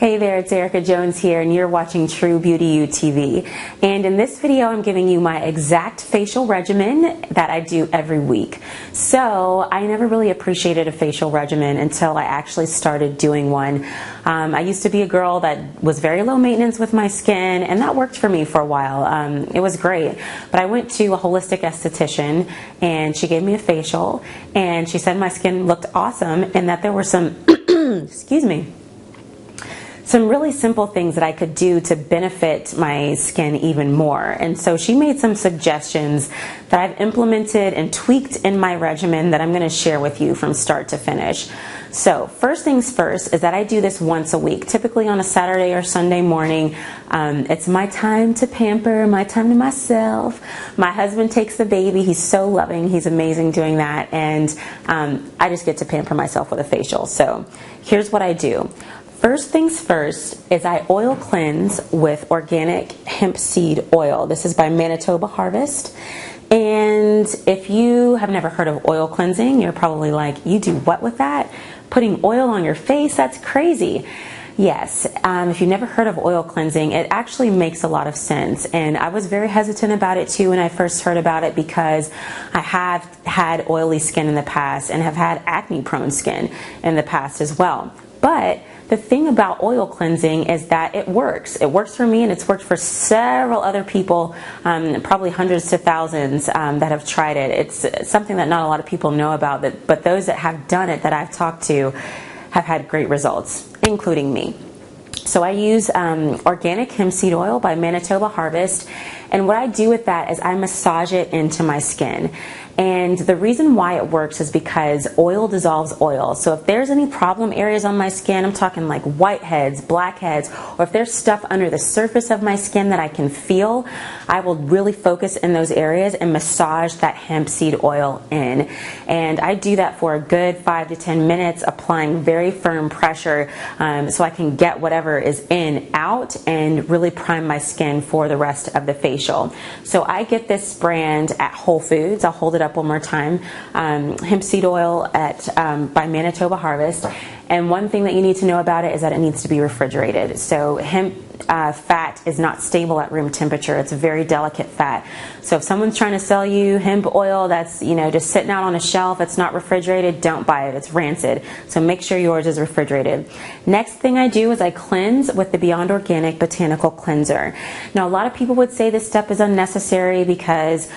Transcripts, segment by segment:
Hey there, it's Erica Jones here, and you're watching True Beauty U TV. And in this video, I'm giving you my exact facial regimen that I do every week. So I never really appreciated a facial regimen until I actually started doing one. I used to be a girl that was very low maintenance with my skin, and that worked for me for a while. It was great. But I went to a holistic esthetician, and she gave me a facial, and she said my skin looked awesome and that there were some, excuse me, some really simple things that I could do to benefit my skin even more. And so she made some suggestions that I've implemented and tweaked in my regimen that I'm going to share with you from start to finish. So first things first is that I do this once a week, typically on a Saturday or Sunday morning. It's my time to pamper, my time to myself. My husband takes the baby. He's so loving. He's amazing doing that. And I just get to pamper myself with a facial. So here's what I do. First things first is I oil cleanse with organic hemp seed oil. This is by Manitoba Harvest. And if you have never heard of oil cleansing, you're probably like, you do what with that? Putting oil on your face? That's crazy. Yes, if you've never heard of oil cleansing, it actually makes a lot of sense. And I was very hesitant about it too when I first heard about it, because I have had oily skin in the past and have had acne prone skin in the past as well. But the thing about oil cleansing is that it works. It works for me, and it's worked for several other people, probably hundreds to thousands that have tried it. It's something that not a lot of people know about, but those that have done it that I've talked to have had great results, including me. So I use organic hemp seed oil by Manitoba Harvest, and what I do with that is I massage it into my skin. And the reason why it works is because oil dissolves oil. So if there's any problem areas on my skin, I'm talking like whiteheads, blackheads, or if there's stuff under the surface of my skin that I can feel, I will really focus in those areas and massage that hemp seed oil in. And I do that for a good 5 to 10 minutes, applying very firm pressure so I can get whatever is in out and really prime my skin for the rest of the facial. So I get this brand at Whole Foods. I'll hold it up one more time. Hemp seed oil by Manitoba Harvest. And one thing that you need to know about it is that it needs to be refrigerated. So hemp fat is not stable at room temperature. It's a very delicate fat. So if someone's trying to sell you hemp oil that's, just sitting out on a shelf, it's not refrigerated, don't buy it. It's rancid. So make sure yours is refrigerated. Next thing I do is I cleanse with the Beyond Organic Botanical Cleanser. Now, a lot of people would say this step is unnecessary because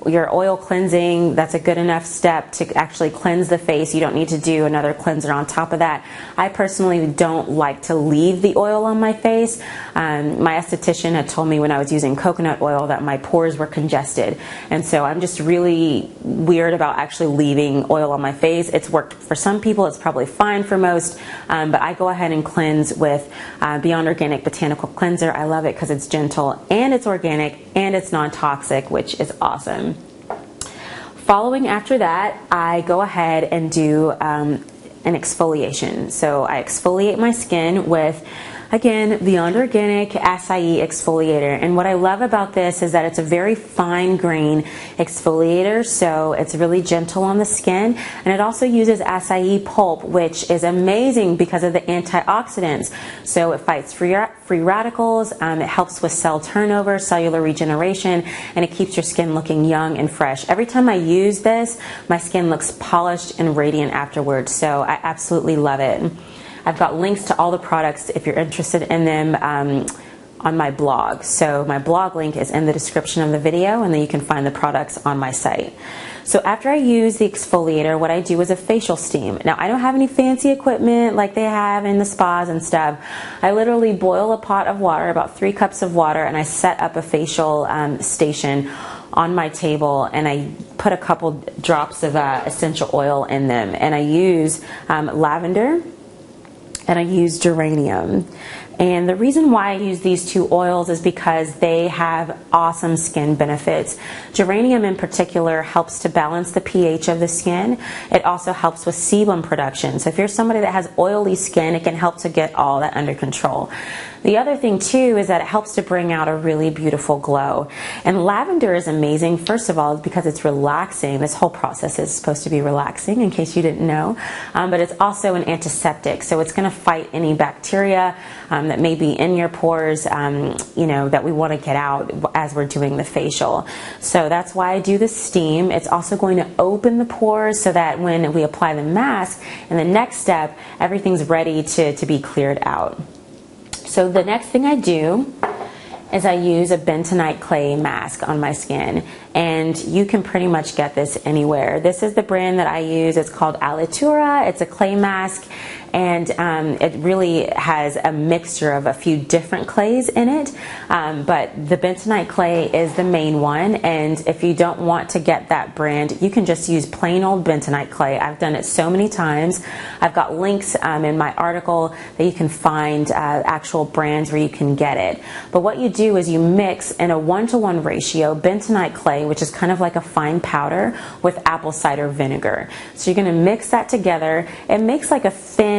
your oil cleansing, that's a good enough step to actually cleanse the face. You don't need to do another cleanser on top of that. I personally don't like to leave the oil on my face. My esthetician had told me when I was using coconut oil that my pores were congested, and so I'm just really weird about actually leaving oil on my face. It's worked for some people, it's probably fine for most, but I go ahead and cleanse with Beyond Organic Botanical Cleanser. I love it because it's gentle and it's organic and it's non-toxic, which is awesome. Following after that, I go ahead and do an exfoliation. So I exfoliate my skin with, again, Beyond Organic Acai Exfoliator. And what I love about this is that it's a very fine grain exfoliator, so it's really gentle on the skin. And it also uses acai pulp, which is amazing because of the antioxidants. So it fights free radicals, it helps with cell turnover, cellular regeneration, and it keeps your skin looking young and fresh. Every time I use this, my skin looks polished and radiant afterwards, so I absolutely love it. I've got links to all the products if you're interested in them on my blog. So my blog link is in the description of the video, and then you can find the products on my site. So after I use the exfoliator, what I do is a facial steam. Now, I don't have any fancy equipment like they have in the spas and stuff. I literally boil a pot of water, about 3 cups of water, and I set up a facial station on my table, and I put a couple drops of essential oil in them. And I use lavender, and I use geranium. And the reason why I use these 2 oils is because they have awesome skin benefits. Geranium in particular helps to balance the pH of the skin. It also helps with sebum production. So if you're somebody that has oily skin, it can help to get all that under control. The other thing too is that it helps to bring out a really beautiful glow. And lavender is amazing, first of all, because it's relaxing. This whole process is supposed to be relaxing, in case you didn't know. But it's also an antiseptic, so it's going to fight any bacteria that may be in your pores, that we want to get out as we're doing the facial. So that's why I do the steam. It's also going to open the pores so that when we apply the mask in the next step, everything's ready to be cleared out. So the next thing I do is I use a bentonite clay mask on my skin, and you can pretty much get this anywhere. This is the brand that I use. It's called Alitura. It's a clay mask, and it really has a mixture of a few different clays in it, but the bentonite clay is the main one. And if you don't want to get that brand, you can just use plain old bentonite clay. I've done it so many times. I've got links in my article that you can find actual brands where you can get it. But what you do is you mix in a 1-to-1 ratio bentonite clay, which is kind of like a fine powder, with apple cider vinegar. So you're going to mix that together. It makes like a thin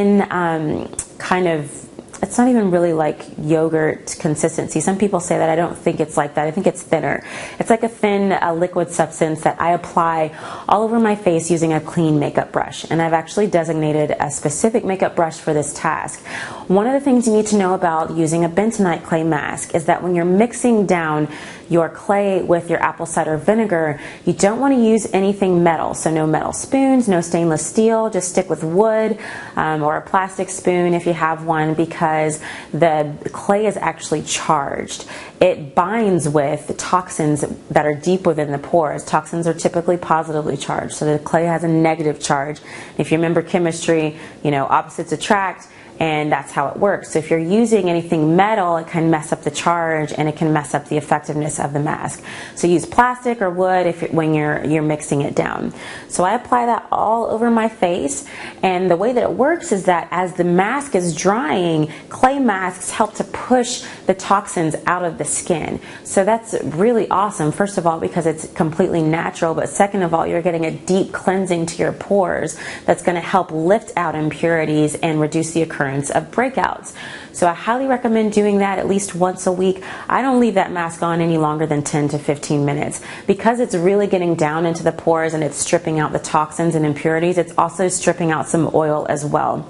kind of, it's not even really like yogurt consistency. Some people say that. I don't think it's like that. I think it's thinner. It's like a thin liquid substance that I apply all over my face using a clean makeup brush. And I've actually designated a specific makeup brush for this task. One of the things you need to know about using a bentonite clay mask is that when you're mixing down your clay with your apple cider vinegar, you don't want to use anything metal. So no metal spoons, no stainless steel. Just stick with wood or a plastic spoon if you have one, because the clay is actually charged. It binds with toxins that are deep within the pores. Toxins are typically positively charged, so the clay has a negative charge. If you remember chemistry, opposites attract, and that's how it works. So if you're using anything metal, it can mess up the charge and it can mess up the effectiveness of the mask. So use plastic or wood when you're mixing it down. So I apply that all over my face, and the way that it works is that as the mask is drying, clay masks help to push the toxins out of the skin. So that's really awesome, first of all, because it's completely natural, but second of all, you're getting a deep cleansing to your pores that's going to help lift out impurities and reduce the occurrence of breakouts. So I highly recommend doing that at least once a week. I don't leave that mask on any longer than 10 to 15 minutes because it's really getting down into the pores and it's stripping out the toxins and impurities. It's also stripping out some oil as well.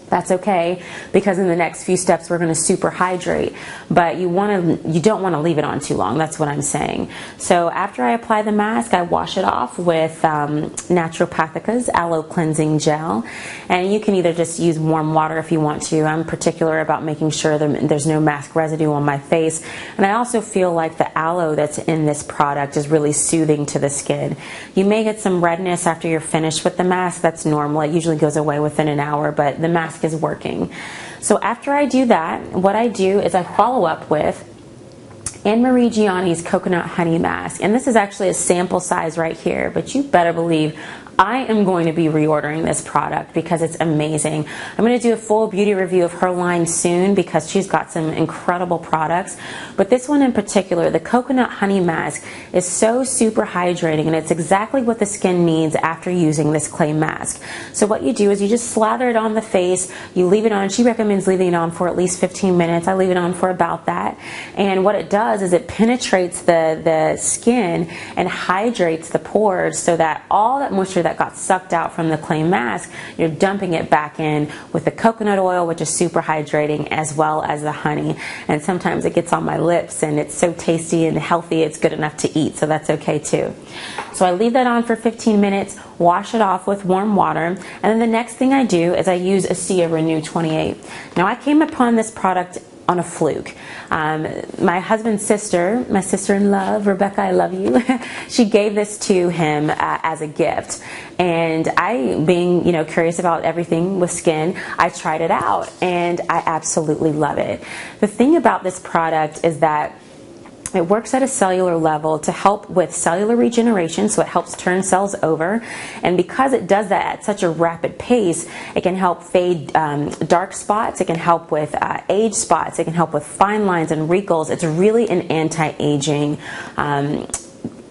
That's okay, because in the next few steps we're going to super hydrate, but you don't want to leave it on too long. That's what I'm saying. So after I apply the mask, I wash it off with Naturopathica's Aloe Cleansing Gel, and you can either just use warm water if you want to. I'm particular about making sure that there's no mask residue on my face, and I also feel like the aloe that's in this product is really soothing to the skin. You may get some redness after you're finished with the mask. That's normal. It usually goes away within an hour, but the mask is working. So after I do that, what I do is I follow up with Anne-Marie Gianni's Coconut Honey Mask. And this is actually a sample size right here, but you better believe I am going to be reordering this product because it's amazing. I'm going to do a full beauty review of her line soon because she's got some incredible products. But this one in particular, the Coconut Honey Mask, is so super hydrating, and it's exactly what the skin needs after using this clay mask. So what you do is you just slather it on the face, you leave it on. She recommends leaving it on for at least 15 minutes. I leave it on for about that. And what it does is it penetrates the skin and hydrates the pores so that all that moisture that got sucked out from the clay mask, you're dumping it back in with the coconut oil, which is super hydrating, as well as the honey. And sometimes it gets on my lips and it's so tasty and healthy, it's good enough to eat, so that's okay too. So I leave that on for 15 minutes, wash it off with warm water, and then the next thing I do is I use Osea Renew 28. Now I came upon this product on a fluke. My husband's sister, my sister-in-law, Rebecca, I love you, she gave this to him as a gift. And I, being curious about everything with skin, I tried it out and I absolutely love it. The thing about this product is that it works at a cellular level to help with cellular regeneration, so it helps turn cells over. And because it does that at such a rapid pace, it can help fade dark spots, it can help with age spots, it can help with fine lines and wrinkles. It's really an anti-aging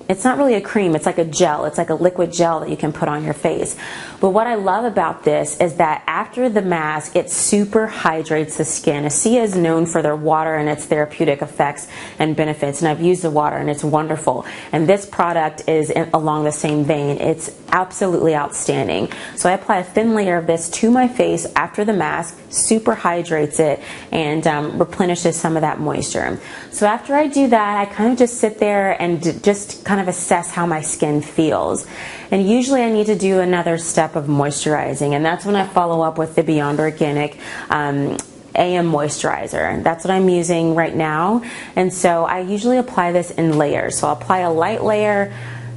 it's not really a cream, it's like a gel. It's like a liquid gel that you can put on your face. But what I love about this is that after the mask, it super hydrates the skin. Osea is known for their water and its therapeutic effects and benefits, and I've used the water and it's wonderful. And this product is along the same vein. It's absolutely outstanding. So I apply a thin layer of this to my face after the mask, super hydrates it, and replenishes some of that moisture. So after I do that, I kind of just sit there and just kind of assess how my skin feels. And usually I need to do another step of moisturizing, and that's when I follow up with the Beyond Organic AM moisturizer. That's what I'm using right now. And so I usually apply this in layers. So I'll apply a light layer,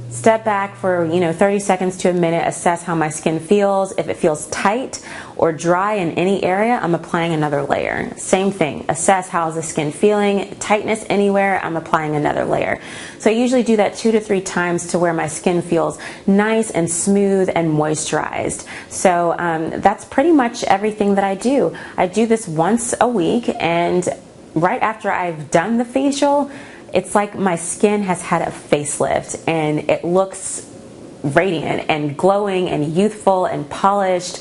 step back for 30 seconds to a minute, assess how my skin feels. If it feels tight or dry in any area, I'm applying another layer. Same thing, assess how's the skin feeling. Tightness anywhere, I'm applying another layer. So I usually do that 2 to 3 times to where my skin feels nice and smooth and moisturized. So that's pretty much everything that I do. I do this once a week, and right after I've done the facial, it's like my skin has had a facelift and it looks radiant and glowing and youthful and polished.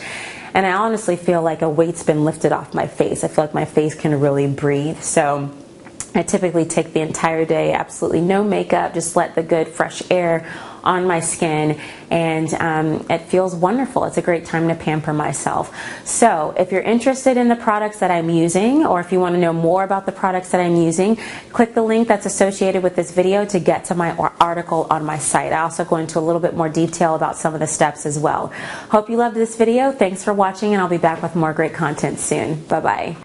And I honestly feel like a weight's been lifted off my face. I feel like my face can really breathe. So I typically take the entire day, absolutely no makeup, just let the good fresh air on my skin, and it feels wonderful. It's a great time to pamper myself. So if you're interested in the products that I'm using, or if you want to know more about the products that I'm using, click the link that's associated with this video to get to my article on my site. I also go into a little bit more detail about some of the steps as well. Hope you loved this video. Thanks for watching, and I'll be back with more great content soon. Bye-bye.